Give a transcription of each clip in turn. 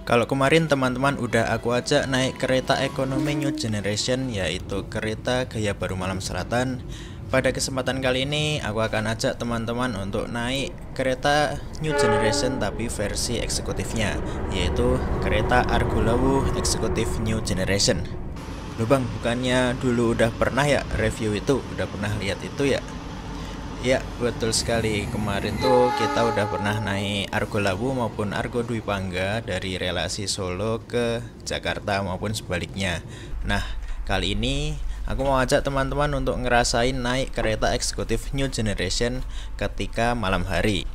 Kalau kemarin teman-teman udah aku ajak naik kereta ekonomi New Generation, yaitu kereta gaya baru Malam Selatan. Pada kesempatan kali ini aku akan ajak teman-teman untuk naik kereta New Generation tapi versi eksekutifnya, yaitu kereta Argo Lawu Eksekutif New Generation. Loh bang, bukannya dulu udah pernah ya review itu, udah pernah lihat itu ya? Ya, betul sekali. Kemarin tuh kita udah pernah naik Argo Lawu maupun Argo Dwi Pangga dari relasi Solo ke Jakarta maupun sebaliknya. Nah, kali ini aku mau ajak teman-teman untuk ngerasain naik kereta eksekutif New Generation ketika malam hari.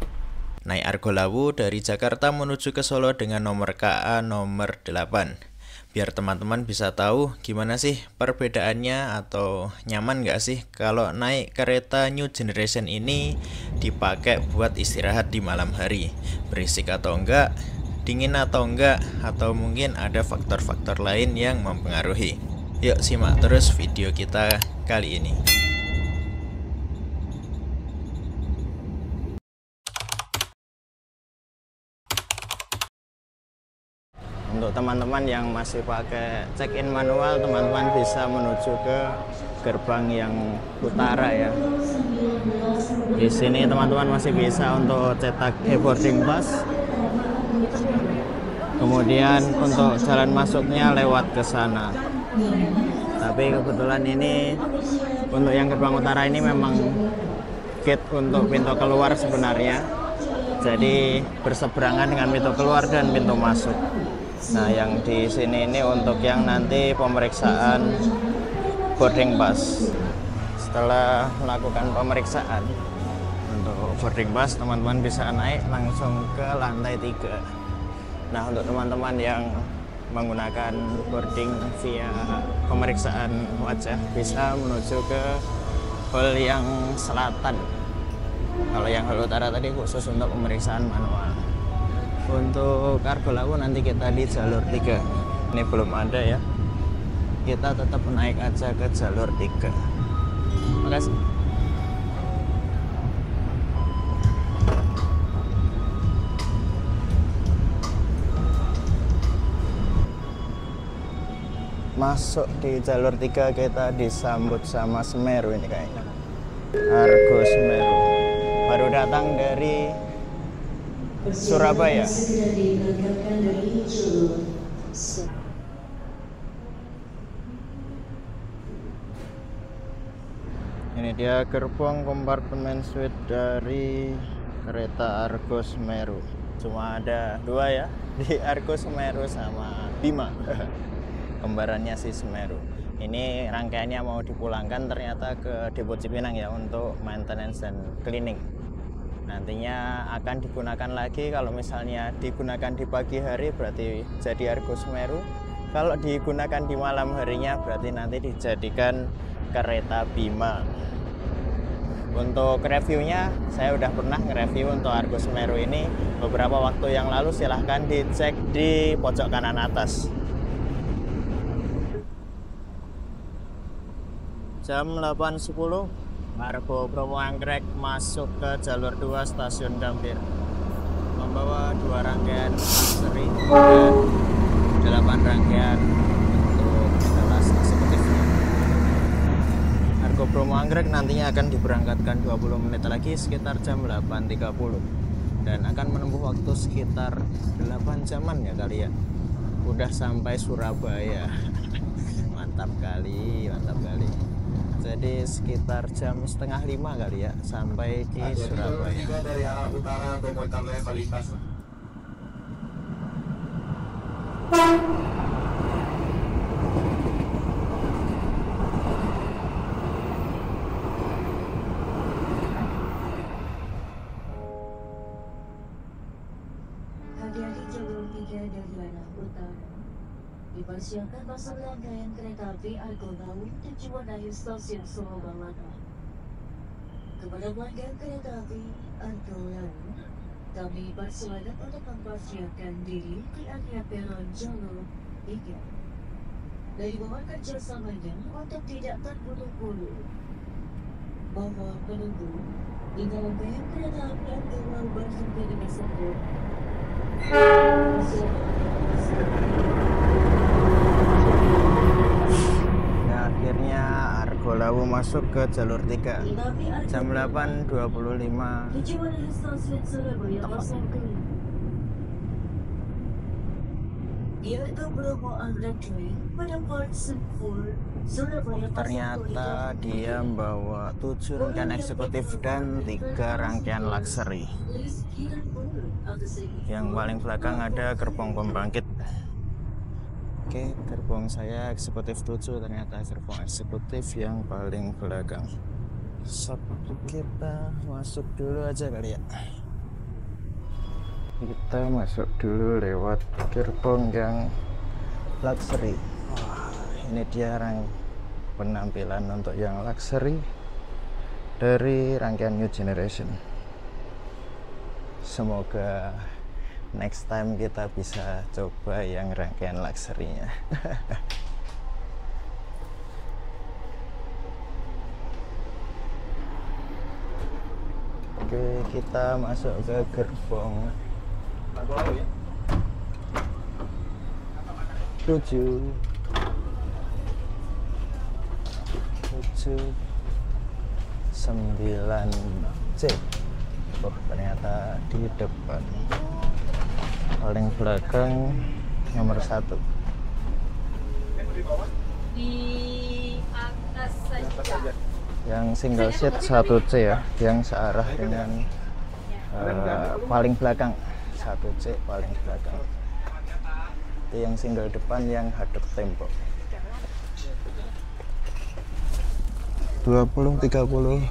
Naik Argo Lawu dari Jakarta menuju ke Solo dengan nomor KA nomor 8. Biar teman-teman bisa tahu gimana sih perbedaannya atau nyaman nggak sih kalau naik kereta New Generation ini dipakai buat istirahat di malam hari. Berisik atau enggak, dingin atau enggak, atau mungkin ada faktor-faktor lain yang mempengaruhi. Yuk simak terus video kita kali ini. Untuk teman-teman yang masih pakai check-in manual, teman-teman bisa menuju ke gerbang yang utara ya. Di sini teman-teman masih bisa untuk cetak e-boarding pass. Kemudian untuk jalan masuknya lewat ke sana. Tapi kebetulan ini untuk yang gerbang utara ini memang gate untuk pintu keluar sebenarnya. Jadi berseberangan dengan pintu keluar dan pintu masuk. Nah, yang di sini ini untuk yang nanti pemeriksaan boarding pass. Setelah melakukan pemeriksaan untuk boarding pass, teman-teman bisa naik langsung ke lantai 3. Nah, untuk teman-teman yang menggunakan boarding via pemeriksaan wajah bisa menuju ke hall yang selatan. Kalau yang hall utara tadi khusus untuk pemeriksaan manual. Untuk Argo Lawu nanti kita di jalur 3. Ini belum ada ya. Kita tetap naik aja ke jalur 3. Makasih. Masuk di jalur 3 kita disambut sama Semeru ini kayaknya. Argo Semeru. Baru datang dari Surabaya. Ini dia gerbong kompartemen suite dari kereta Argo Semeru. Cuma ada 2 ya, di Argo Semeru sama Bima. Kembarannya si Semeru. Ini rangkaiannya mau dipulangkan ternyata ke Depo Cipinang ya untuk maintenance dan cleaning. Nantinya akan digunakan lagi. Kalau misalnya digunakan di pagi hari berarti jadi Argo Semeru. Kalau digunakan di malam harinya berarti nanti dijadikan kereta Bima. Untuk reviewnya saya udah pernah nge-review untuk Argo Semeru ini beberapa waktu yang lalu. Silahkan dicek di pojok kanan atas. Jam 8.10 Argo Bromo Anggrek masuk ke jalur 2 stasiun Gambir, membawa 2 rangkaian seri dan 8 rangkaian untuk kelas eksekutifnya. Argo Bromo Anggrek nantinya akan diberangkatkan 20 menit lagi sekitar jam 8.30 dan akan menempuh waktu sekitar 8 jaman ya kali ya. Udah sampai Surabaya. Mantap kali, mantap kali. Jadi sekitar jam 4:30 kali ya sampai di Surabaya. Dari arah utara untuk level lintas. Hati-hati jalur 3 dari arah utara. Dipersiapkan masuk rangkaian kereta api Argo Lawu tujuan akhir stasiun Solo Bawata. Kepada pelanggan kereta api Argo Lawu, kami persilakan untuk mempersiapkan diri di area peron jalur 3. Dari bawah kerjasamanya untuk tidak terburu-buru. Mohon menunggu hingga rangkaian kereta api Argo Lawu berhenti di tersebut. masuk ke jalur 3 Tetapi jam 8.25. tujuan akhir stasiun Surabaya kosong kelima. Yaitu Bromo Anggrek Train pada part 4 Surabaya Ternyata dia membawa 7 rangkaian eksekutif dan 3 rangkaian luxury. Yang paling belakang ada gerbong pembangkit. Oke, gerbong saya eksekutif 7, ternyata gerbong eksekutif yang paling belakang. Kita masuk dulu aja kali ya. Kita masuk dulu lewat gerbong yang luxury. Wah, ini dia penampilan untuk yang luxury dari rangkaian New Generation. Semoga next time kita bisa coba yang rangkaian luxury-nya. Oke, kita masuk ke gerbong 7 9C. Oh, ternyata di depan paling belakang nomor 1. Di atas saja. Yang single seat 1C ya, yang searah dengan paling belakang 1C paling belakang. Itu yang single depan yang hadap tembok. 20.30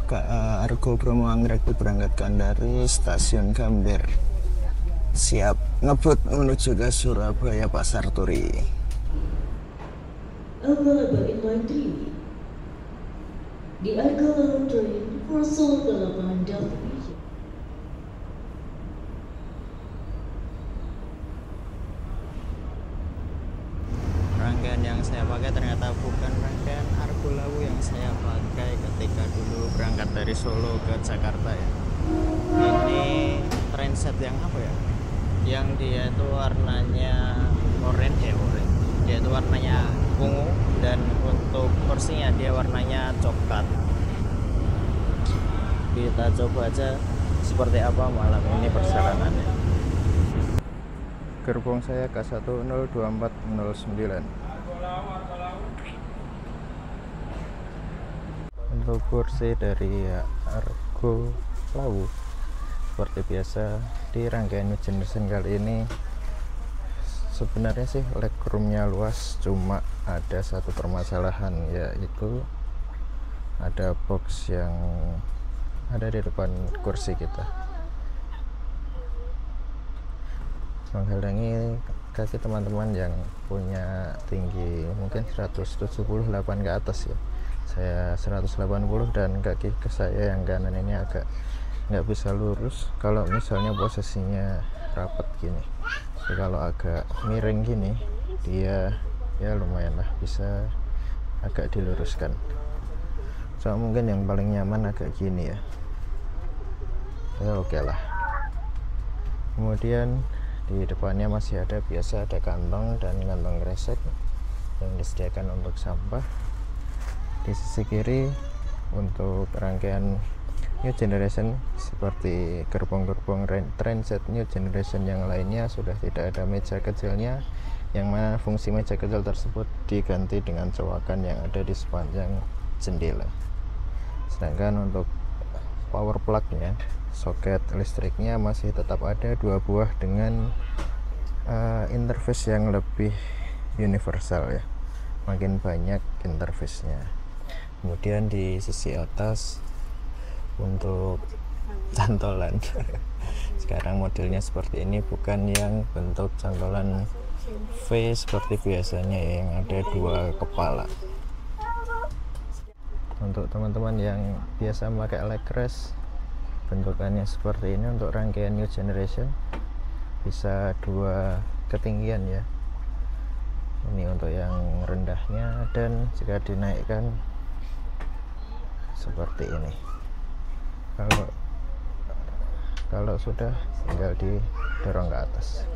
KA Argo Bromo Anggrek diberangkatkan dari stasiun Gambir. Siap ngebut menuju ke Surabaya Pasar Turi. Available in line 3. The Argo Lawu Train for Seoul Balapan Destination. Rangkaian yang saya pakai ternyata bukan rangkaian Argo Lawu yang saya pakai ketika dulu berangkat dari Solo ke Jakarta ya. Ini trainset yang apa ya? Yang dia itu warnanya orange. Dia itu warnanya ungu, dan untuk kursinya dia warnanya coklat. Kita coba aja seperti apa malam ini perjalanannya. Gerbong saya K102409. Untuk kursi dari Argo Lawu seperti biasa di rangkaian New Generation kali ini sebenarnya sih legroomnya luas, cuma ada satu permasalahan, yaitu ada box yang ada di depan kursi kita menghalangi kaki teman-teman yang punya tinggi mungkin 178 ke atas ya. Saya 180 dan kaki ke saya yang kanan ini agak nggak bisa lurus kalau misalnya posisinya rapat gini. Jadi kalau agak miring gini dia ya lumayan lah bisa agak diluruskan. So mungkin yang paling nyaman agak gini ya. Ya oke lah. Kemudian di depannya masih ada biasa ada kantong dan kantong kresek yang disediakan untuk sampah. Di sisi kiri untuk rangkaian New Generation seperti gerbong-gerbong transit New Generation yang lainnya sudah tidak ada meja kecilnya, yang mana fungsi meja kecil tersebut diganti dengan cowakan yang ada di sepanjang jendela. Sedangkan untuk power plug-nya, soket listriknya masih tetap ada 2 buah dengan interface yang lebih universal ya, makin banyak interface-nya. Kemudian di sisi atas untuk cantolan sekarang modelnya seperti ini, bukan yang bentuk cantolan V seperti biasanya yang ada 2 kepala. Untuk teman-teman yang biasa memakai leg rest, bentukannya seperti ini. Untuk rangkaian New Generation bisa 2 ketinggian ya, ini untuk yang rendahnya, dan jika dinaikkan seperti ini. Kalau sudah tinggal didorong ke atas.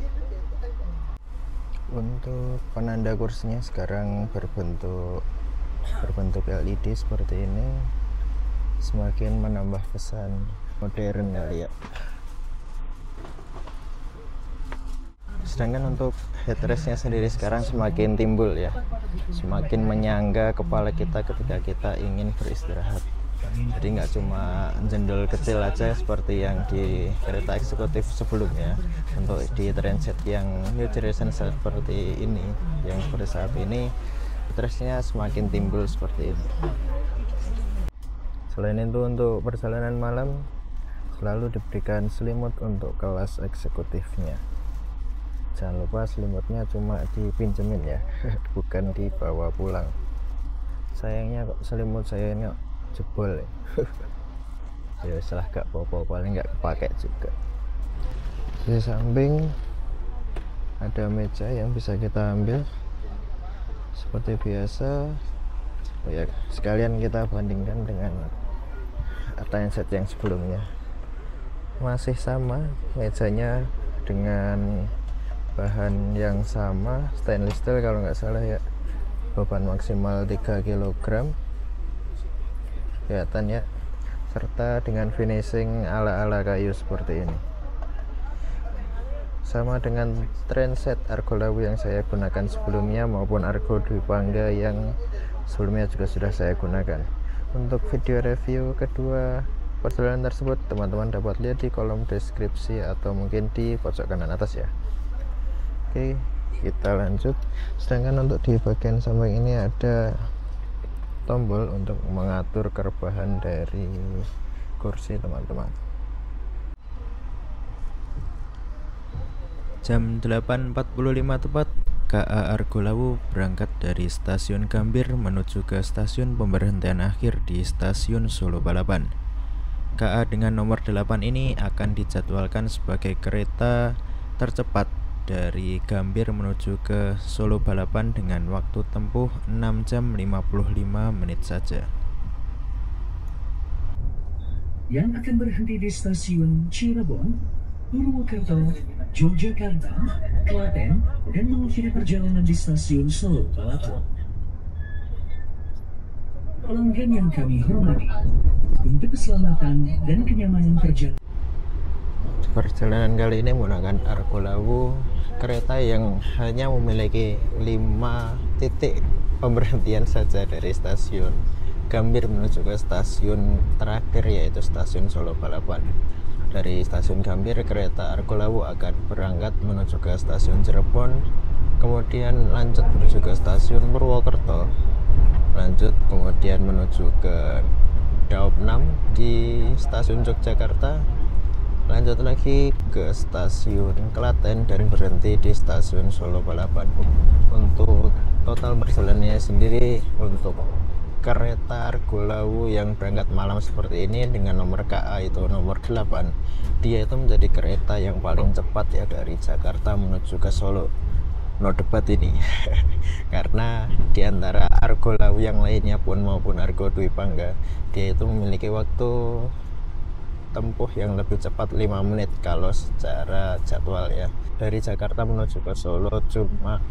Untuk penanda kursinya sekarang berbentuk berbentuk LED seperti ini semakin menambah kesan modern kali ya. Sedangkan untuk headrestnya sendiri sekarang semakin timbul ya, semakin menyangga kepala kita ketika kita ingin beristirahat. Jadi nggak cuma jendol kecil aja seperti yang di kereta eksekutif sebelumnya. Untuk di transit yang new generation seperti ini, yang seperti saat ini, headrestnya semakin timbul seperti ini. Selain itu, untuk perjalanan malam selalu diberikan selimut untuk kelas eksekutifnya. Jangan lupa selimutnya cuma dipinjemin ya, bukan dibawa pulang. Sayangnya kok selimut saya ini jebol ya. Ya salah, gak apa-apa, paling gak kepake juga. Di samping ada meja yang bisa kita ambil seperti biasa. Ya, sekalian kita bandingkan dengan transit yang sebelumnya. Masih sama, mejanya dengan bahan yang sama, stainless steel kalau nggak salah ya, beban maksimal 3 kg kelihatan ya, serta dengan finishing ala-ala kayu seperti ini. Sama dengan transit Argo Lawu yang saya gunakan sebelumnya maupun Argo Dwi Pangga yang sebelumnya juga sudah saya gunakan. Untuk video review kedua perjalanan tersebut teman-teman dapat lihat di kolom deskripsi atau mungkin di pojok kanan atas ya. Oke, kita lanjut. Sedangkan untuk di bagian samping ini ada tombol untuk mengatur kerebahan dari kursi teman-teman. Jam 8.45 tepat, KA Argo Lawu berangkat dari stasiun Gambir menuju ke stasiun pemberhentian akhir di stasiun Solo Balapan. KA dengan nomor 8 ini akan dijadwalkan sebagai kereta tercepat dari Gambir menuju ke Solo Balapan dengan waktu tempuh 6 jam 55 menit saja. Yang akan berhenti di stasiun Cirebon, Purwokerto, Yogyakarta, Klaten, dan mengakhiri perjalanan di stasiun Solo Balapan. Pelanggan yang kami hormati, untuk keselamatan dan kenyamanan perjalanan kali ini menggunakan Argo Lawu, kereta yang hanya memiliki 5 titik pemberhentian saja dari stasiun Gambir menuju ke stasiun terakhir yaitu stasiun Solo Balapan. Dari stasiun Gambir, kereta Argo Lawu akan berangkat menuju ke stasiun Cirebon, kemudian lanjut menuju ke stasiun Purwokerto, lanjut kemudian menuju ke Daop 6 di stasiun Yogyakarta, lanjut lagi ke stasiun Klaten dan berhenti di stasiun Solo Balapan. Untuk total perjalanannya sendiri untuk kereta Argo Lawu yang berangkat malam seperti ini dengan nomor KA itu nomor 8, dia itu menjadi kereta yang paling cepat ya dari Jakarta menuju ke Solo. No debat ini. Karena di antara Argo Lawu yang lainnya pun maupun Argo Dwi Pangga, dia itu memiliki waktu tempuh yang lebih cepat 5 menit kalau secara jadwal ya. Dari Jakarta menuju ke Solo cuma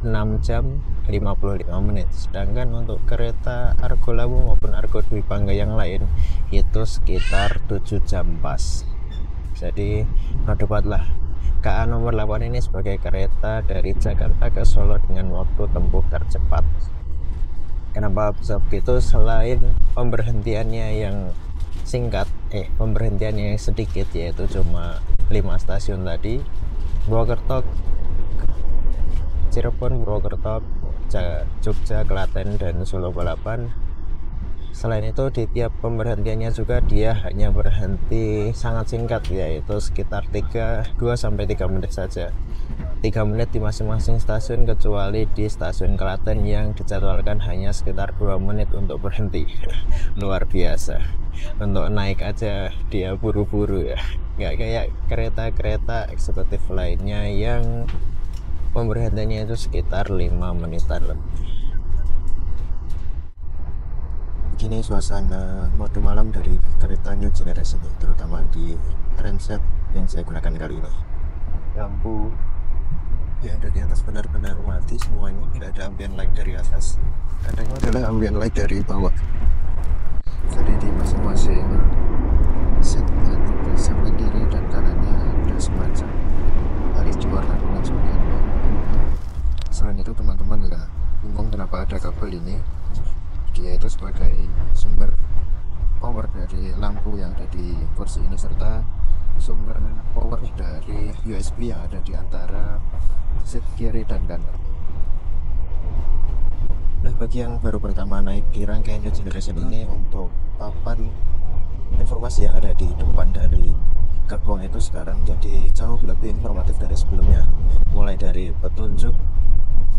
6 jam 55 menit. Sedangkan untuk kereta Argo Lawu maupun Argo Dwi Pangga yang lain itu sekitar 7 jam pas. Jadi berdebatlah KA nomor 8 ini sebagai kereta dari Jakarta ke Solo dengan waktu tempuh tercepat. Kenapa bisa begitu? Selain pemberhentiannya yang singkat, pemberhentiannya yang sedikit yaitu cuma 5 stasiun tadi, Purwokerto, Cirebon, Purwokerto, Jogja, Klaten, dan Solo Balapan. Selain itu di tiap pemberhentiannya juga dia hanya berhenti sangat singkat yaitu sekitar 2-3 menit saja. 3 menit di masing-masing stasiun kecuali di stasiun Klaten yang dijadwalkan hanya sekitar 2 menit untuk berhenti. Luar biasa. Untuk naik aja dia buru-buru ya. Nggak kayak kereta-kereta eksekutif lainnya yang pemberhentiannya itu sekitar 5 menitan lebih. Begini suasana mode malam dari kereta New Generation, terutama di transit yang saya gunakan kali ini. Lampu yang ada di atas benar-benar mati semuanya, tidak ada ambient light dari atas, adanya adalah ambient light dari bawah. Jadi di masing-masing set di samping kiri dan kanannya ada semacam garis warna kuning seperti itu. Selain itu teman-teman nggak bingung kenapa ada kabel ini, dia itu sebagai sumber power dari lampu yang ada di kursi ini serta sumber power dari USB yang ada di antara seat kiri dan kanan. Nah, bagi yang baru pertama naik di rangkaian New Generation ini, untuk papan informasi yang ada di depan dari gerbong itu sekarang jadi jauh lebih informatif dari sebelumnya, mulai dari petunjuk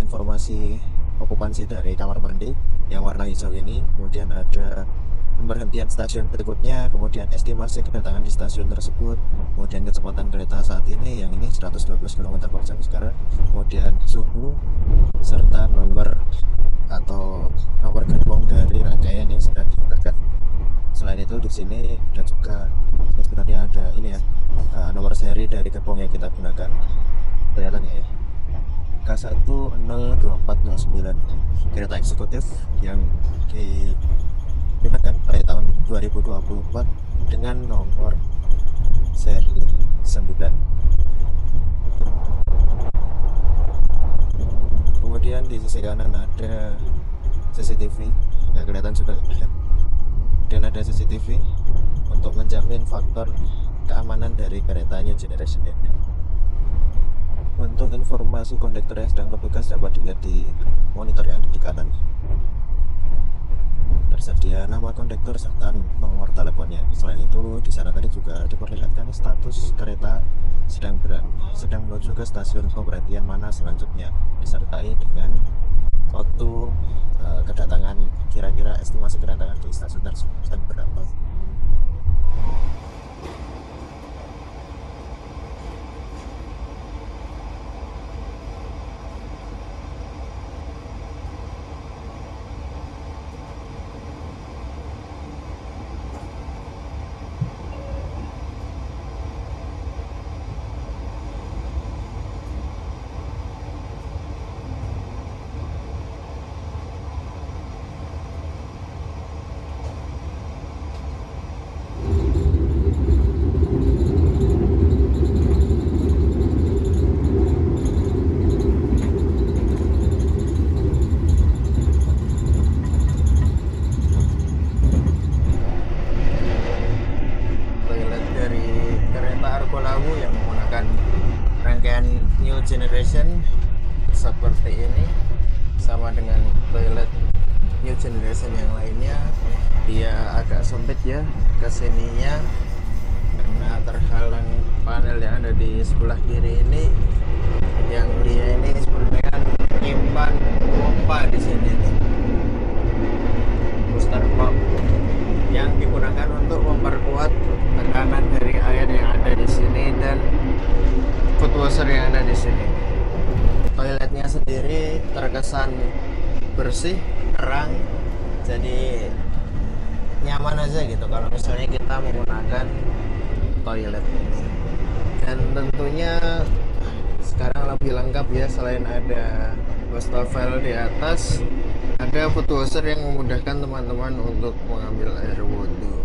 informasi okupansi dari kamar mandi yang warna hijau ini, kemudian ada pemberhentian stasiun berikutnya, kemudian estimasi kedatangan di stasiun tersebut, kemudian kecepatan kereta saat ini, yang ini 112 km/jam sekarang, kemudian suhu, serta nomor atau nomor gerbong dari rangkaian yang sedang digunakan. Selain itu di sini ada juga sebenarnya ada ini ya, nomor seri dari gerbong yang kita gunakan, kelihatan ya, K10249 kereta eksekutif yang digunakan pada tahun 2024 dengan nomor seri 9. Kemudian di sisi kanan ada CCTV, nggak kelihatan juga, dan ada CCTV untuk menjamin faktor keamanan dari kereta New Generation ini. Untuk informasi kondektor yang sedang bertugas dapat dilihat di monitor yang ada di kanan. Tersedia nama kondektor serta nomor teleponnya. Selain itu, di sana tadi juga diperlihatkan status kereta sedang menuju ke stasiun pemberhentian mana selanjutnya, disertai dengan waktu kedatangan, kira-kira estimasi kedatangan di stasiun tersebut berapa. Generation seperti ini, sama dengan toilet New Generation yang lainnya, dia agak sempit ya kesininya karena terhalang panel yang ada di sebelah kiri ini, yang dia ini sebenarnya menyimpan pompa di sini nih, booster pump yang digunakan untuk memperkuat tekanan dari air yang ada di sini dan foot washer yang ada di sini. Toiletnya sendiri terkesan bersih, terang, jadi nyaman aja gitu kalau misalnya kita menggunakan toilet ini. Dan tentunya sekarang lebih lengkap ya, selain ada wastafel di atas, ada foot washer yang memudahkan teman-teman untuk mengambil air wudhu.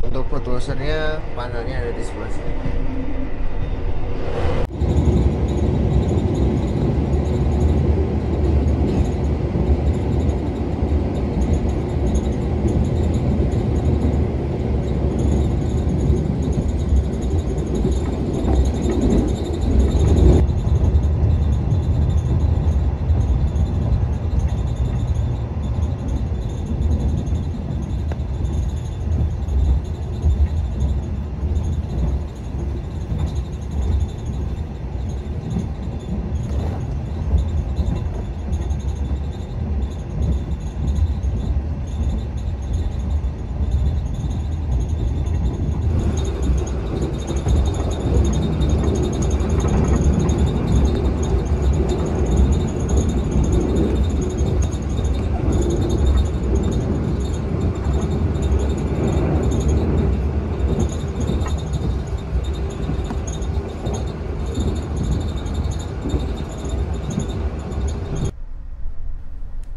Untuk foot washernya, panelnya ada di sebelah sini.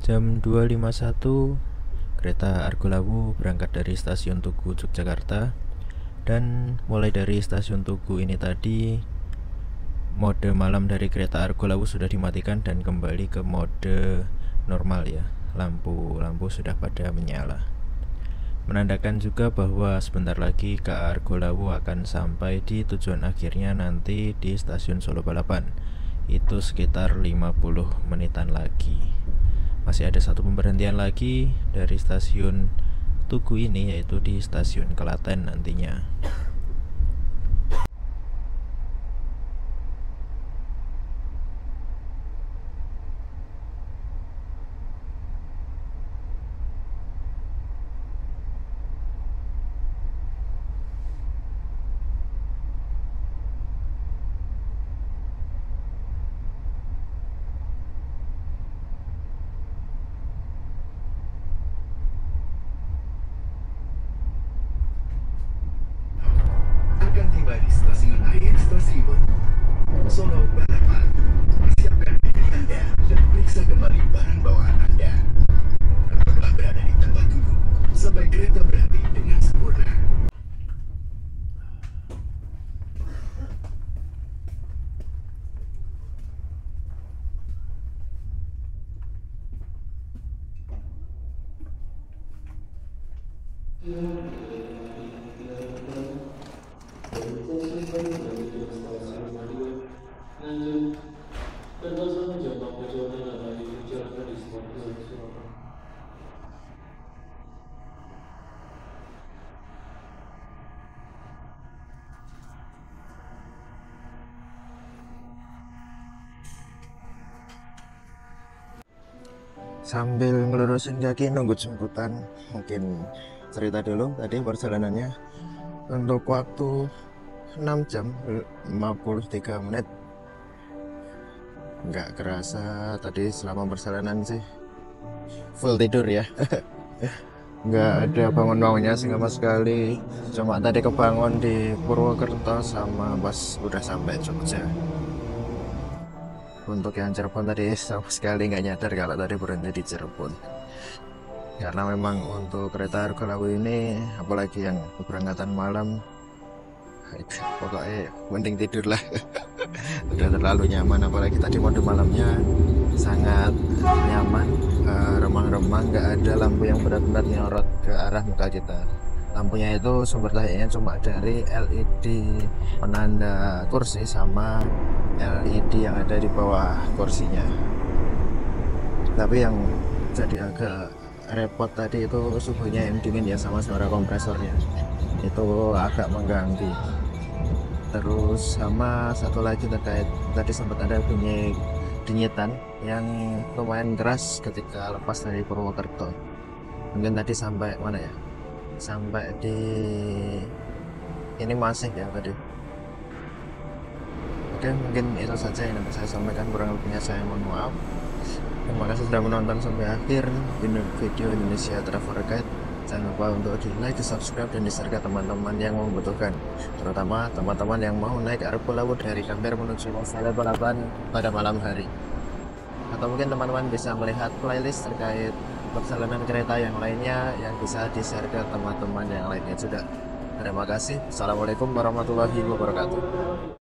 Jam 2.51 kereta Argolawu berangkat dari stasiun Tugu Yogyakarta, dan mulai dari stasiun Tugu ini tadi mode malam dari kereta Argolawu sudah dimatikan dan kembali ke mode normal ya. Lampu-lampu sudah pada menyala, menandakan juga bahwa sebentar lagi KA Argolawu akan sampai di tujuan akhirnya nanti di stasiun Solo Balapan. Itu sekitar 50 menitan lagi. Masih ada satu pemberhentian lagi dari stasiun Tugu ini, yaitu di stasiun Klaten nantinya. Akan tiba di stasiun akhir stasiun Solo Balapan. Persiapkan diri Anda dan periksa kembali barang bawaan Anda. Tetaplah berada di tempat duduk sampai kereta berhenti dengan sempurna. Sambil ngelurusin kaki nunggu jemputan, mungkin cerita dulu tadi perjalanannya. Untuk waktu 6 jam 53 menit. Nggak kerasa tadi selama perjalanan sih full tidur ya. Nggak ada bangun-bangunnya sama sekali. Cuma tadi kebangun di Purwokerto sama pas udah sampai Jogja. Untuk yang Cirebon tadi sama sekali nggak nyadar kalau tadi berhenti di Cirebon, karena memang untuk kereta Argolawu ini, apalagi yang keberangkatan malam, pokoknya mending tidur lah. Udah terlalu nyaman, apalagi tadi mode malamnya sangat nyaman, remang-remang, nggak ada lampu yang berat-berat nyorot ke arah muka kita. Lampunya itu sumber cahayanya cuma dari LED penanda kursi sama LED yang ada di bawah kursinya. Tapi yang jadi agak repot tadi itu suhunya yang dingin ya, sama suara kompresornya itu agak mengganggu. Terus sama satu lagi terkait tadi sempat ada bunyi dinyitan yang lumayan keras ketika lepas dari Purwokerto. Mungkin tadi sampai mana ya? Sampai di ini masih ya tadi. Oke, mungkin itu saja yang dapat saya sampaikan, kurang lebihnya saya mohon maaf. Terima kasih sudah menonton sampai akhir video Indonesia Travel Guide. Jangan lupa untuk di like, di subscribe, dan di share ke teman-teman yang membutuhkan, terutama teman-teman yang mau naik Argolawu dari Gambir menuju Solo Balapan pada malam hari. Atau mungkin teman-teman bisa melihat playlist terkait perjalanan kereta yang lainnya yang bisa di-share ke teman-teman yang lainnya juga. Terima kasih. Assalamualaikum warahmatullahi wabarakatuh.